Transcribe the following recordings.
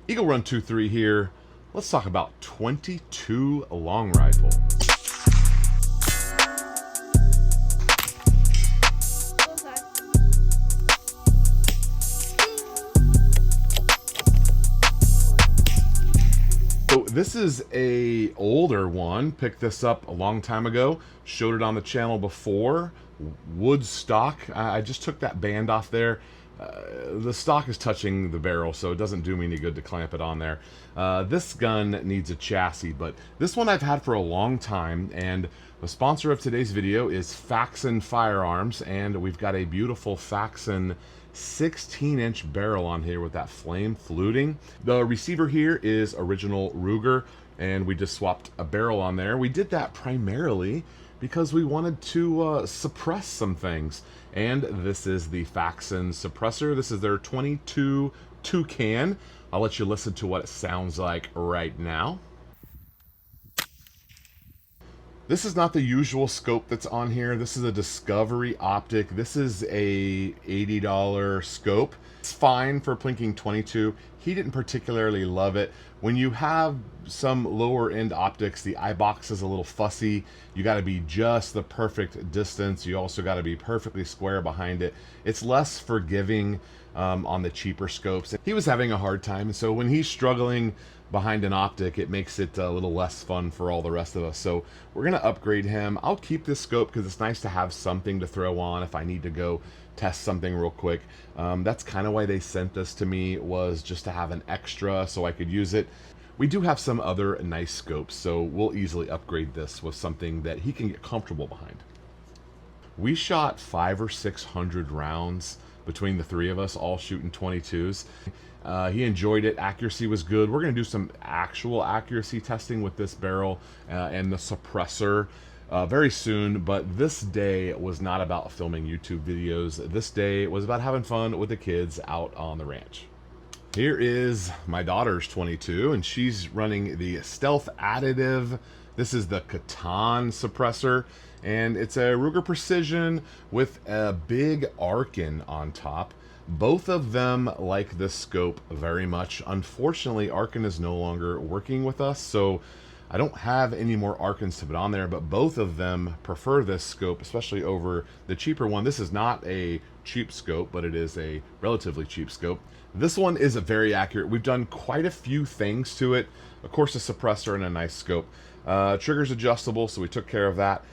Eagle Run 23 here. Let's talk about 22 long rifle. So this is a older one. Picked this up a long time ago. Showed it on the channel before. Wood stock. I just took that band off there. The stock is touching the barrel, so it doesn't do me any good to clamp it on there. This gun needs a chassis, but this one I've had for a long time, and the sponsor of today's video is Faxon Firearms, and we've got a beautiful Faxon 16-inch barrel on here with that flame fluting. The receiver here is original Ruger, and we just swapped a barrel on there. We did that primarily because we wanted to suppress some things. And this is the Faxon suppressor. This is their 22 Toucan. I'll let you listen to what it sounds like right now. This is not the usual scope that's on here. This is a Discovery Optic. This is a $80 scope. It's fine for plinking 22. He didn't particularly love it. When you have some lower end optics, the eye box is a little fussy. You got to be just the perfect distance. You also got to be perfectly square behind it. It's less forgiving on the cheaper scopes. He was having a hard time, and so when he's struggling behind an optic, it makes it a little less fun for all the rest of us. So we're gonna upgrade him. I'll keep this scope because it's nice to have something to throw on if I need to go test something real quick. That's kind of why they sent this to me, was just to have an extra so I could use it. We do have some other nice scopes, so we'll easily upgrade this with something that he can get comfortable behind. We shot 500 or 600 rounds between the three of us, all shooting 22s. He enjoyed it. Accuracy was good. We're going to do some actual accuracy testing with this barrel and the suppressor very soon, but this day was not about filming YouTube videos. This day was about having fun with the kids out on the ranch. Here is my daughter's 22, and she's running the Stealth Additive. This is the Catan suppressor, and it's a Ruger Precision with a big Arken on top. Both of them like this scope very much. Unfortunately, Arken is no longer working with us, so I don't have any more Arkens to put on there, but both of them prefer this scope, especially over the cheaper one. This is not a cheap scope, but it is a relatively cheap scope. This one is very accurate. We've done quite a few things to it. Of course, a suppressor and a nice scope. Trigger's adjustable, so we took care of that.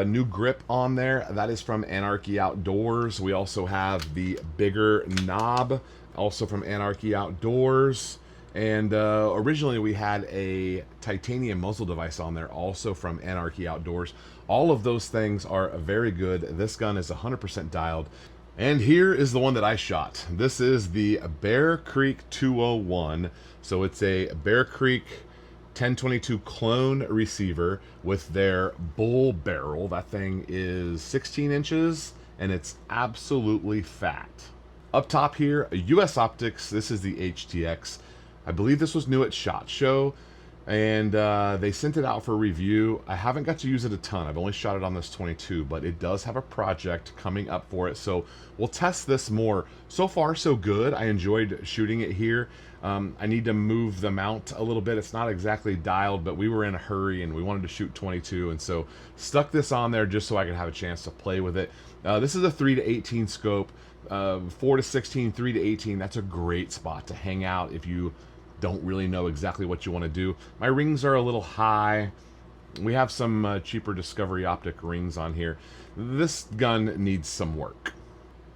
New grip on there, that is from Anarchy Outdoors. We also have the bigger knob, also from Anarchy Outdoors. And originally we had a titanium muzzle device on there, also from Anarchy Outdoors. All of those things are very good. This gun is 100% dialed. And here is the one that I shot. This is the Bear Creek 201. So it's a Bear Creek 1022 clone receiver with their bull barrel. That thing is 16 inches and it's absolutely fat. Up top here, a US Optics. This is the HTX. I believe this was new at SHOT Show, and they sent it out for review. I haven't got to use it a ton. I've only shot it on this 22, but it does have a project coming up for it, so we'll test this more. So far, so good. I enjoyed shooting it here. I need to move the mount a little bit. It's not exactly dialed, but we were in a hurry and we wanted to shoot 22, and so stuck this on there just so I could have a chance to play with it. This is a 3 to 18 scope. 4 to 16, 3 to 18. That's a great spot to hang out if you don't really know exactly what you want to do. My rings are a little high. We have some cheaper Discovery Optic rings on here. This gun needs some work.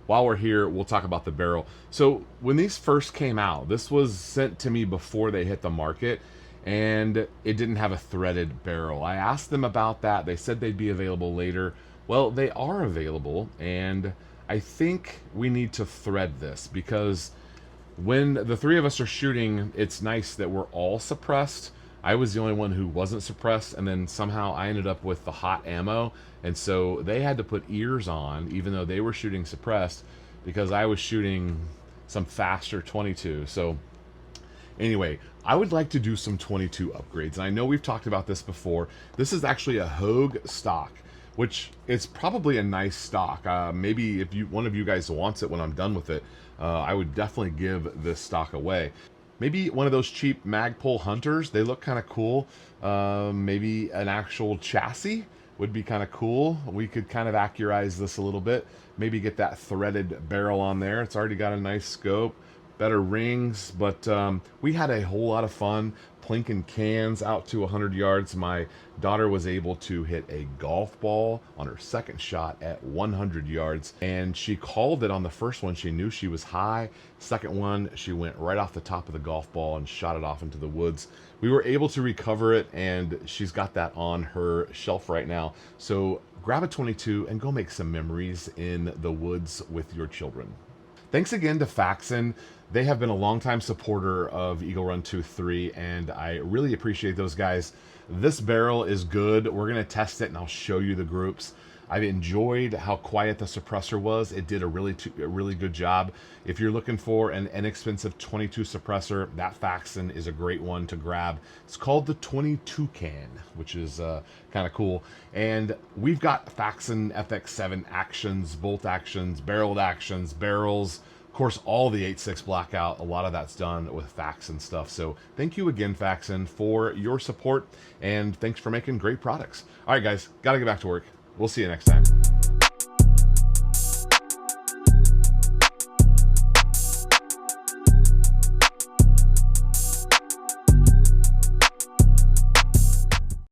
While we're here, we'll talk about the barrel. So when these first came out, this was sent to me before they hit the market, and it didn't have a threaded barrel. I asked them about that. They said they'd be available later. Well, they are available, and I think we need to thread this because when the three of us are shooting, it's nice that we're all suppressed. I was the only one who wasn't suppressed, and then somehow I ended up with the hot ammo, and so they had to put ears on even though they were shooting suppressed because I was shooting some faster 22. So anyway, I would like to do some 22 upgrades, and I know we've talked about this before. This is actually a Hogue stock, which is probably a nice stock. Maybe if one of you guys wants it when I'm done with it, I would definitely give this stock away. Maybe one of those cheap Magpul Hunters. They look kind of cool. Maybe an actual chassis would be kind of cool. We could kind of accurize this a little bit. Maybe get that threaded barrel on there. It's already got a nice scope, better rings, but we had a whole lot of fun plinking cans out to 100 yards. My daughter was able to hit a golf ball on her second shot at 100 yards, and she called it on the first one. She knew she was high. Second one, she went right off the top of the golf ball and shot it off into the woods. We were able to recover it, and she's got that on her shelf right now. So grab a 22 and go make some memories in the woods with your children. Thanks again to Faxon. They have been a longtime supporter of Eagle Run 2-3, and I really appreciate those guys. This barrel is good. We're going to test it, and I'll show you the groups. I've enjoyed how quiet the suppressor was. It did a really good job. If you're looking for an inexpensive 22 suppressor, that Faxon is a great one to grab. It's called the 22 can, which is kind of cool. And we've got Faxon FX7 actions, bolt actions, barreled actions, barrels. Of course, all the 8.6 blackout, a lot of that's done with Faxon stuff. So thank you again, Faxon, for your support, and thanks for making great products. All right, guys, got to get back to work. We'll see you next time.